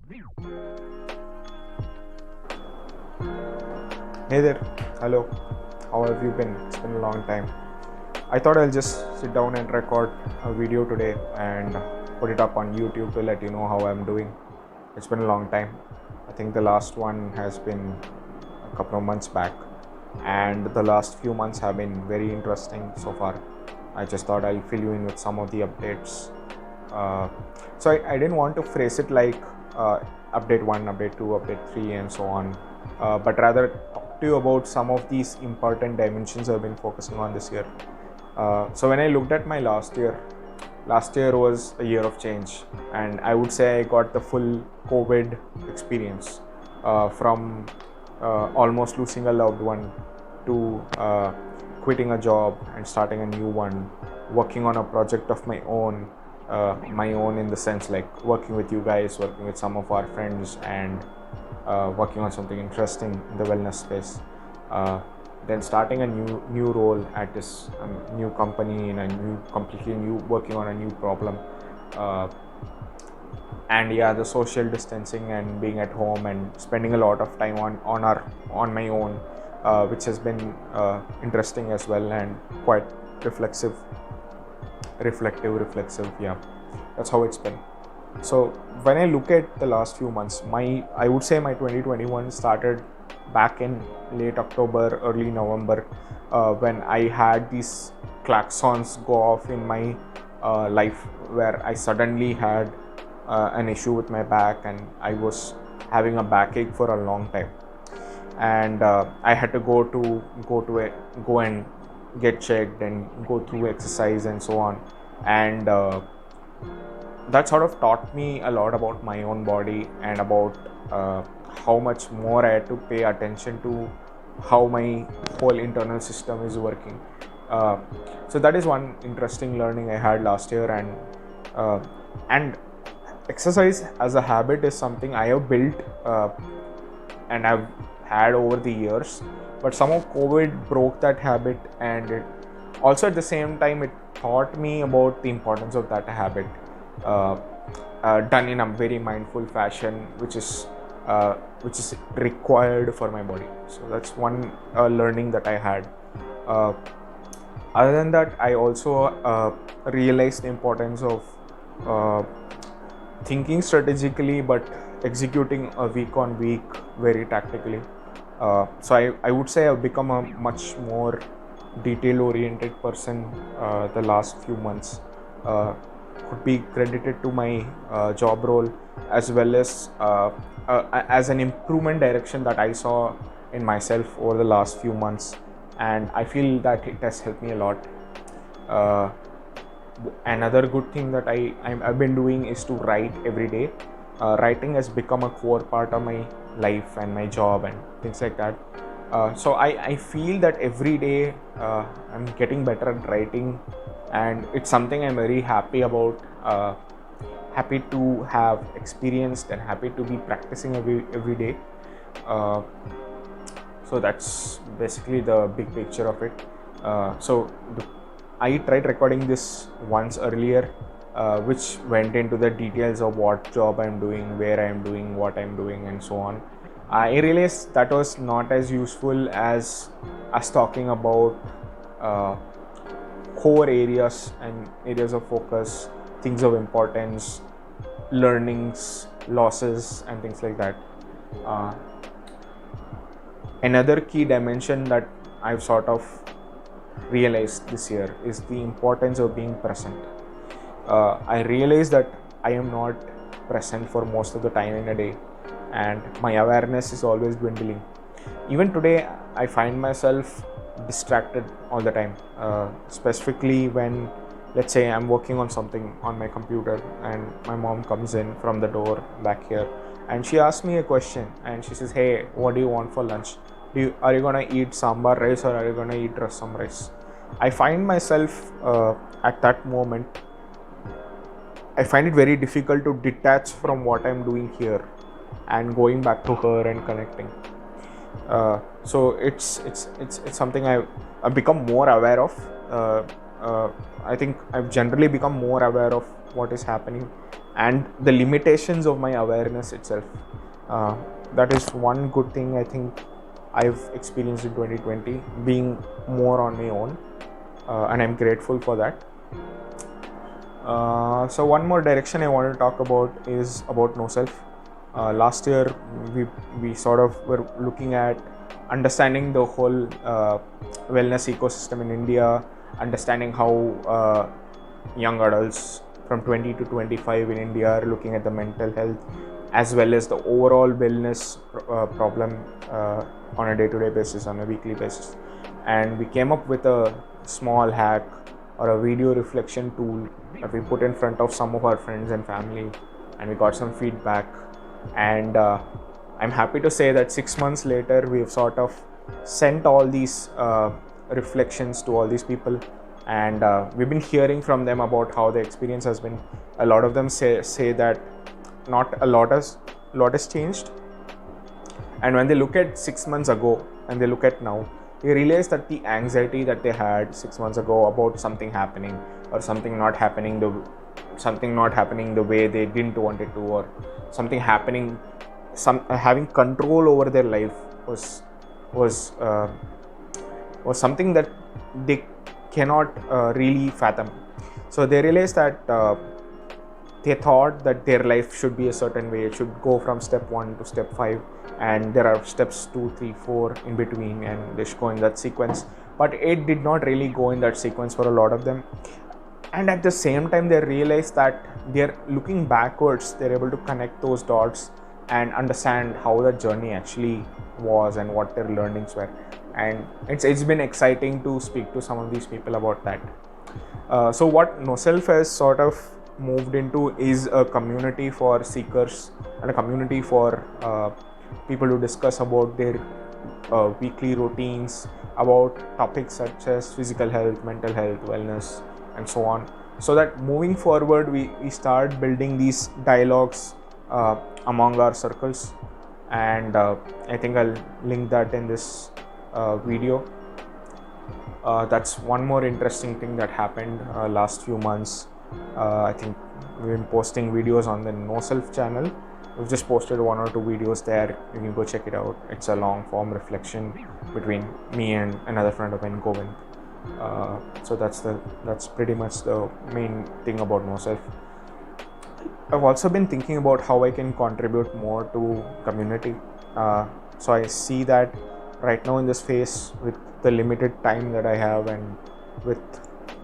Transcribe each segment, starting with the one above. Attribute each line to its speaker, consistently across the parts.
Speaker 1: Hey there, hello, how have you been? It's been a long time. I thought I'll just sit down and record a video today and put it up on YouTube to let you know how I'm doing. It's been a long time. I think the last one has been a couple of months back, and the last few months have been very interesting so far. I just thought I'll fill you in with some of the updates. So I didn't want to phrase it like update 1, update 2, update 3, and so on, but rather talk to you about some of these important dimensions I've been focusing on this year. So when I looked at my last year was a year of change, and I would say I got the full COVID experience, from almost losing a loved one to quitting a job and starting a new one, working on a project of my own in the sense like working with you guys, working with some of our friends, and working on something interesting in the wellness space. Then starting a new role at this new company in a completely new, working on a new problem. And yeah, the social distancing and being at home and spending a lot of time on my own, which has been interesting as well, and quite reflective. Yeah, that's how it's been. So when I look at the last few months, I would say my 2021 started back in late October, early November, when I had these klaxons go off in my life, where I suddenly had an issue with my back, and I was having a backache for a long time, and I had to go and get checked and go through exercise and so on, and that sort of taught me a lot about my own body and about how much more I had to pay attention to how my whole internal system is working. So that is one interesting learning I had last year, and exercise as a habit is something I have built and I've had over the years, but somehow COVID broke that habit, and it also at the same time it taught me about the importance of that habit, done in a very mindful fashion, which is required for my body. So that's one learning that I had. Other than that, I also realized the importance of thinking strategically but executing a week on week very tactically. So I would say I've become a much more detail oriented person the last few months. Could be credited to my job role, as well as an improvement direction that I saw in myself over the last few months, and I feel that it has helped me a lot. Another good thing that I've been doing is to write every day. Writing has become a core part of my life and my job and things like that. So I feel that every day I'm getting better at writing, and it's something I'm very happy about, happy to have experienced, and happy to be practicing every day. So that's basically the big picture of it. I tried recording this once earlier, which went into the details of what job I'm doing, where I'm doing, what I'm doing, and so on. I realized that was not as useful as us talking about core areas and areas of focus, things of importance, learnings, losses, and things like that. Another key dimension that I've sort of realized this year is the importance of being present. I realized that I am not present for most of the time in a day, and my awareness is always dwindling. Even today, I find myself distracted all the time, specifically when, let's say, I'm working on something on my computer and my mom comes in from the door back here, and she asks me a question, and she says, "Hey, what do you want for lunch? Are you gonna eat sambar rice, or are you gonna eat rasam rice?" I find myself at that moment, I find it very difficult to detach from what I'm doing here and going back to her and connecting. So it's something I've become more aware of. I think I've generally become more aware of what is happening and the limitations of my awareness itself. Uh, that is one good thing I think I've experienced in 2020, being more on my own, and I'm grateful for that. So one more direction I want to talk about is about no self. Last year we sort of were looking at understanding the whole wellness ecosystem in India, understanding how young adults from 20 to 25 in India are looking at the mental health as well as the overall wellness problem on a day-to-day basis, on a weekly basis. And we came up with a small hack or a video reflection tool that we put in front of some of our friends and family, and we got some feedback. And I'm happy to say that 6 months later we've sort of sent all these reflections to all these people, and we've been hearing from them about how the experience has been. A lot of them say that not a lot has changed, and when they look at 6 months ago and they look at now, they realize that the anxiety that they had 6 months ago about something happening or something not happening the way they didn't want it to, or something happening, having control over their life was something that they cannot really fathom. So they realized that they thought that their life should be a certain way. It should go from step 1 to step 5, and there are steps 2, 3, 4 in between, and they should go in that sequence. But it did not really go in that sequence for a lot of them. And at the same time, they realize that they're looking backwards, they're able to connect those dots and understand how the journey actually was and what their learnings were. And it's been exciting to speak to some of these people about that. So what NoSelf has sort of moved into is a community for seekers and a community for people to discuss about their weekly routines, about topics such as physical health, mental health, wellness, and so on, so that moving forward we start building these dialogues among our circles. And I think I'll link that in this video. That's one more interesting thing that happened last few months. I think we've been posting videos on the No Self channel. We've just posted 1 or 2 videos there. You can go check it out. It's a long form reflection between me and another friend of mine, Govind. So that's pretty much the main thing about No Self. I've also been thinking about how I can contribute more to community. So I see that right now in this phase, with the limited time that I have, and with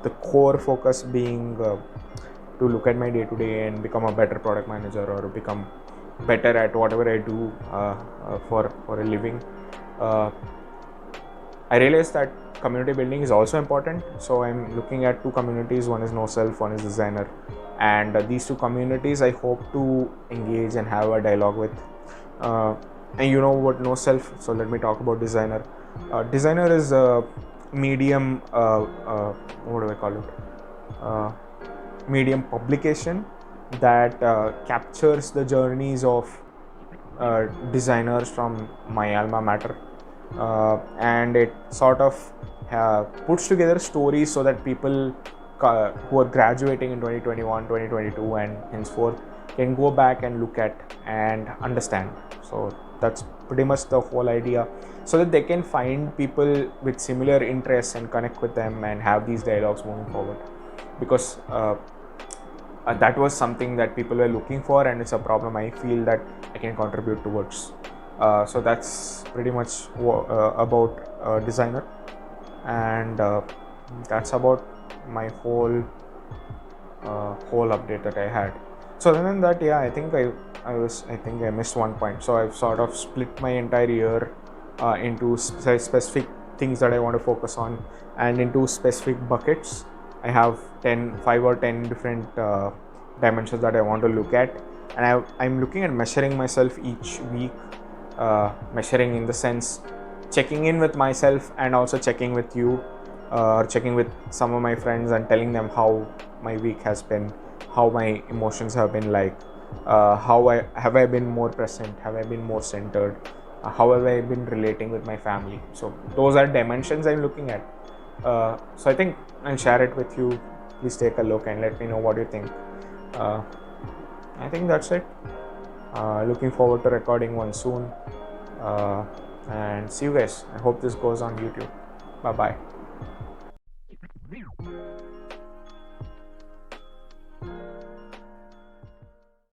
Speaker 1: the core focus being to look at my day-to-day and become a better product manager, or become better at whatever I do for a living, I realized that community building is also important. So I'm looking at 2 communities. One is No Self, one is Designer, and these 2 communities I hope to engage and have a dialogue with. And you know what No Self, so let me talk about Designer. Designer is a medium, what do I call it? Medium publication that captures the journeys of designers from my alma mater, and it sort of puts together stories so that people who are graduating in 2021, 2022 and henceforth can go back and look at and understand. So that's pretty much the whole idea, so that they can find people with similar interests and connect with them and have these dialogues moving forward, because that was something that people were looking for, and it's a problem I feel that I can contribute towards. So that's pretty much about Designer, and that's about my whole update that I had. So other than that, yeah, I think I missed one point. So I've sort of split my entire year into specific things that I want to focus on, and into specific buckets. I have 5 or 10 different dimensions that I want to look at, and I'm looking at measuring myself each week. Measuring in the sense checking in with myself, and also checking with you, or checking with some of my friends and telling them how my week has been, how my emotions have been like, how I been more present, have I been more centered, how have I been relating with my family. So those are dimensions I'm looking at. So I think I'll share it with you. Please take a look and let me know what you think. I think that's it. Looking forward to recording one soon. And see you guys. I hope this goes on YouTube. Bye bye.